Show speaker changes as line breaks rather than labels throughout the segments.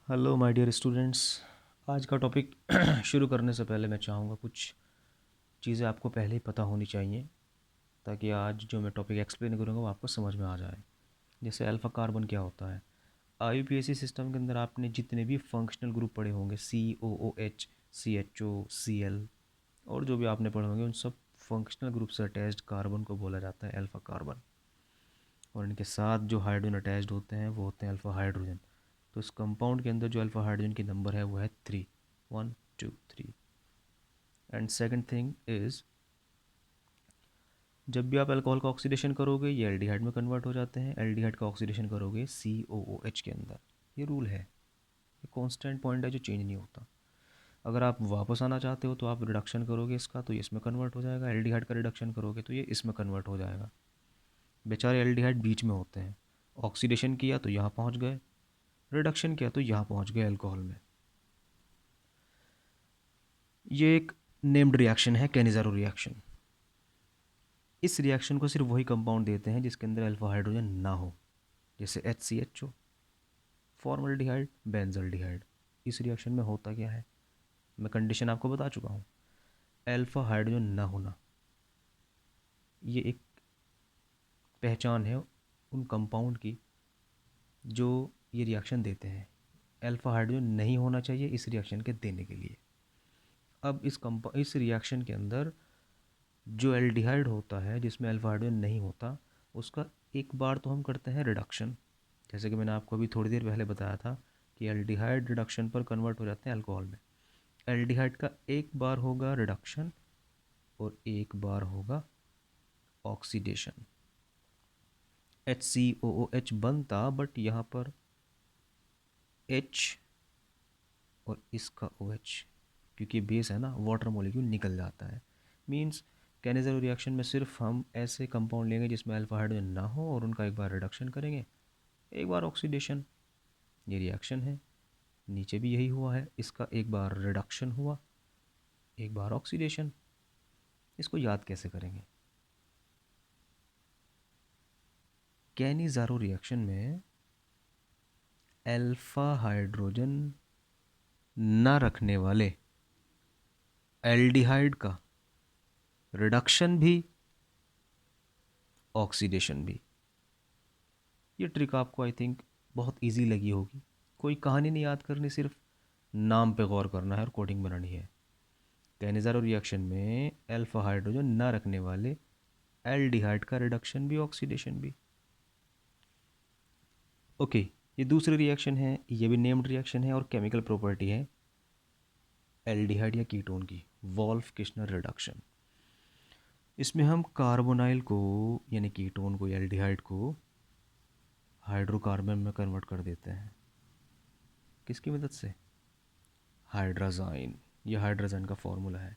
Hello my dear students. आज का topic शुरू करने से पहले मैं चाहूँगा कुछ चीज़ें आपको पहले ही पता होनी चाहिए, ताकि आज जो मैं टॉपिक एक्सप्लेन करूँगा वो आपको समझ में आ जाए। जैसे अल्फ़ा कार्बन क्या होता है। आईयूपीएसी सिस्टम के अंदर आपने जितने भी फंक्शनल ग्रुप पढ़े होंगे, COOH, CHO, Cl, और जो भी आपने पढ़े होंगे, उन सब फंक्शनल ग्रुप से अटैच्ड कार्बन को बोला जाता है अल्फ़ा कार्बन। और इनके साथ जो हाइड्रोजन अटैच्ड होते हैं वो होते हैं अल्फ़ा हाइड्रोजन। तो इस कंपाउंड के अंदर जो अल्फ़ा हाइड्रोजन की नंबर है वो है 3, 1 2 3। एंड सेकंड थिंग इज़, जब भी आप अल्कोहल का ऑक्सीडेशन करोगे ये एल्डिहाइड में कन्वर्ट हो जाते हैं। एल्डिहाइड का ऑक्सीडेशन करोगे COOH के अंदर। ये रूल है, ये कांस्टेंट पॉइंट है जो चेंज नहीं होता। अगर आप वापस आना चाहते हो तो आप रिडक्शन करोगे इसका, तो ये इसमें कन्वर्ट हो जाएगा। एल्डिहाइड का रिडक्शन करोगे तो ये इसमें कन्वर्ट हो जाएगा। बेचारे एल्डिहाइड बीच में होते हैं। ऑक्सीडेशन किया तो यहाँ पहुँच गए, रिडक्शन किया तो यहाँ पहुँच गए अल्कोहल में। ये एक नेम्ड रिएक्शन है, कैनिज़ारो रिएक्शन। इस रिएक्शन को सिर्फ वही कंपाउंड देते हैं जिसके अंदर अल्फा हाइड्रोजन ना हो, जैसे HCHO, फॉर्मल्डिहाइड, बेंजल्डिहाइड। इस रिएक्शन में होता क्या है, मैं कंडीशन आपको बता चुका हूँ। अल्फा हाइड्रोजन ना होना, ये एक पहचान है उन कंपाउंड की जो ये रिएक्शन देते हैं। अल्फा हाइड्रोजन नहीं होना चाहिए इस रिएक्शन के देने के लिए। अब इस रिएक्शन के अंदर जो एल्डिहाइड होता है जिसमें अल्फा हाइड्रोजन नहीं होता, उसका एक बार तो हम करते हैं रिडक्शन। जैसे कि मैंने आपको अभी थोड़ी देर पहले बताया था कि एल्डिहाइड रिडक्शन पर कन्वर्ट हो जाते हैं अल्कोहल में। एल्डिहाइड का एक बार होगा रिडक्शन और एक बार होगा ऑक्सीडेशन। HCOOH बनता, बट यहाँ पर H और इसका OH, क्योंकि बेस है ना, वाटर मॉलिक्यूल निकल जाता है। मींस कैनिज़रो रिएक्शन में सिर्फ हम ऐसे कंपाउंड लेंगे जिसमें अल्फा हाइड्रोजन ना हो और उनका एक बार रिडक्शन करेंगे, एक बार ऑक्सीडेशन। ये रिएक्शन है। नीचे भी यही हुआ है, इसका एक बार रिडक्शन हुआ, एक बार ऑक्सीडेशन। इसको याद कैसे करेंगे। कैनिज़ारो रिएक्शन में अल्फा हाइड्रोजन न रखने वाले एल्डिहाइड का रिडक्शन भी, ऑक्सीडेशन भी। ये ट्रिक आपको आई थिंक बहुत इजी लगी होगी। कोई कहानी नहीं याद करनी, सिर्फ नाम पे गौर करना है और कोडिंग बनानी है। कैनिज़ारो रिएक्शन में अल्फा हाइड्रोजन न रखने वाले एल्डिहाइड का रिडक्शन भी, ऑक्सीडेशन भी। ओके, ये दूसरी रिएक्शन है, ये भी नेम्ड रिएक्शन है और केमिकल प्रॉपर्टी है एल्डिहाइड या कीटोन की, वॉल्फ किश्नर रिडक्शन। इसमें हम कार्बोनाइल को यानी कीटोन को, एल्डिहाइड को हाइड्रोकार्बन में कन्वर्ट कर देते हैं। किसकी मदद से, हाइड्राजाइन। ये हाइड्राजाइन का फॉर्मूला है।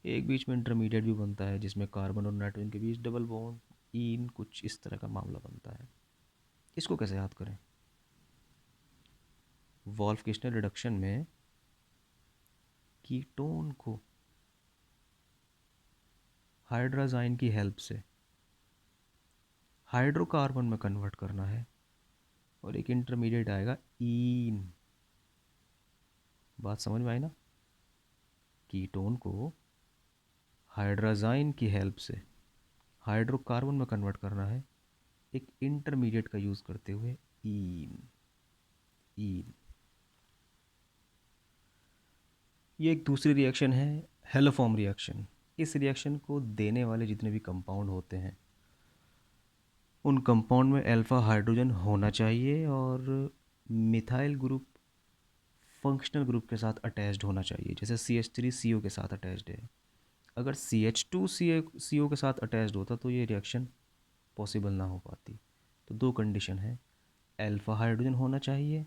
एक बीच में इंटरमीडिएट भी बनता है जिसमें कार्बन और नाइट्रोजन के बीच डबल बॉन्ड, इन कुछ इस तरह का मामला बनता है। इसको कैसे याद करें। वॉल्फ किश्नर रिडक्शन में कीटोन को हाइड्राजाइन की हेल्प से हाइड्रोकार्बन में कन्वर्ट करना है और एक इंटरमीडिएट आएगा ईन। बात समझ में आई ना। कीटोन को हाइड्राजाइन की हेल्प से हाइड्रोकार्बन में कन्वर्ट करना है, एक इंटरमीडिएट का यूज़ करते हुए, ईन। ईन। ये एक दूसरी रिएक्शन है, हेलोफॉर्म रिएक्शन। इस रिएक्शन को देने वाले जितने भी कंपाउंड होते हैं उन कंपाउंड में अल्फा हाइड्रोजन होना चाहिए और मिथाइल ग्रुप फंक्शनल ग्रुप के साथ अटैच्ड होना चाहिए। जैसे CH3CO के साथ अटैच्ड है, अगर CH2CO के साथ अटैच्ड होता तो ये रिएक्शन पॉसिबल ना हो पाती। तो दो कंडीशन है, अल्फा हाइड्रोजन होना चाहिए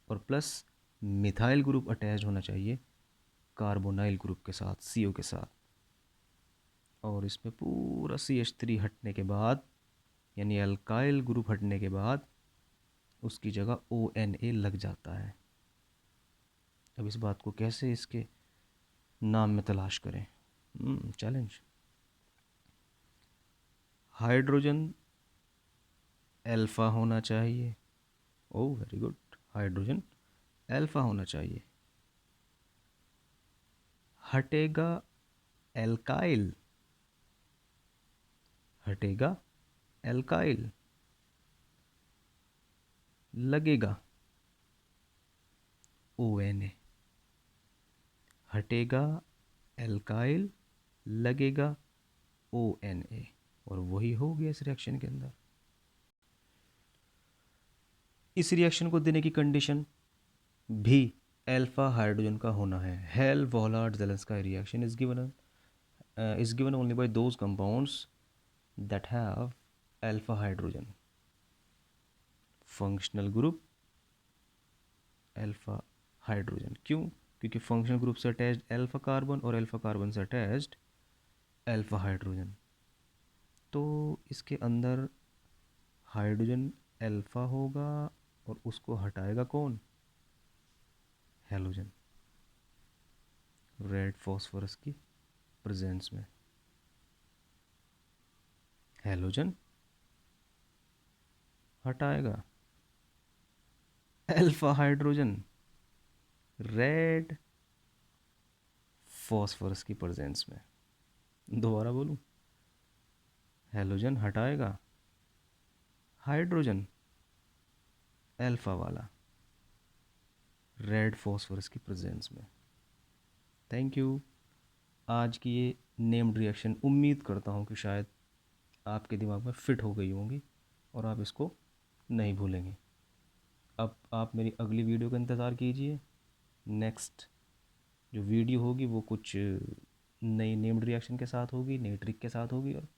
और प्लस मिथाइल ग्रुप अटैच्ड होना चाहिए कार्बोनाइल ग्रुप के साथ, CO के साथ। और इसमें पूरा CH3 हटने के बाद, यानी अल्काइल ग्रुप हटने के बाद, उसकी जगह ONA लग जाता है। अब इस बात को कैसे इसके नाम में तलाश करें, चैलेंज। हाइड्रोजन अल्फ़ा होना चाहिए। ओ वेरी गुड, हाइड्रोजन अल्फ़ा होना चाहिए। हटेगा एल्काइल, हटेगा एल्काइल, लगेगा ONA, हटेगा एल्काइल, लगेगा ONA, और वही हो गया इस रिएक्शन के अंदर। इस रिएक्शन को देने की कंडीशन भी अल्फा हाइड्रोजन का होना है। Hell Volhard Zelinsky reaction is given only by those compounds that have alpha hydrogen, functional group alpha hydrogen. क्यों? क्योंकि फंक्शनल ग्रुप से अटैच्ड अल्फा कार्बन और अल्फा कार्बन से अटैच्ड अल्फा हाइड्रोजन, तो इसके अंदर हाइड्रोजन अल्फा होगा और उसको हटाएगा कौन? हेलोजन, रेड फॉस्फोरस की प्रेजेंस में। हेलोजन हटाएगा अल्फा हाइड्रोजन, रेड फॉस्फोरस की प्रेजेंस में। दोबारा बोलूं, हेलोजन हटाएगा हाइड्रोजन अल्फा वाला, रेड फॉस्फोरस की प्रेजेंस में। Thank you. आज की ये नेम्ड रिएक्शन उम्मीद करता हूँ कि शायद आपके दिमाग में फिट हो गई होंगी और आप इसको नहीं भूलेंगे। अब आप मेरी अगली वीडियो का इंतज़ार कीजिए। नेक्स्ट जो वीडियो होगी वो कुछ नई नेम्ड रिएक्शन के साथ होगी, नई ट्रिक के साथ होगी और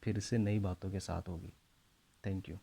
फिर से नई बातों के साथ होगी। Thank you.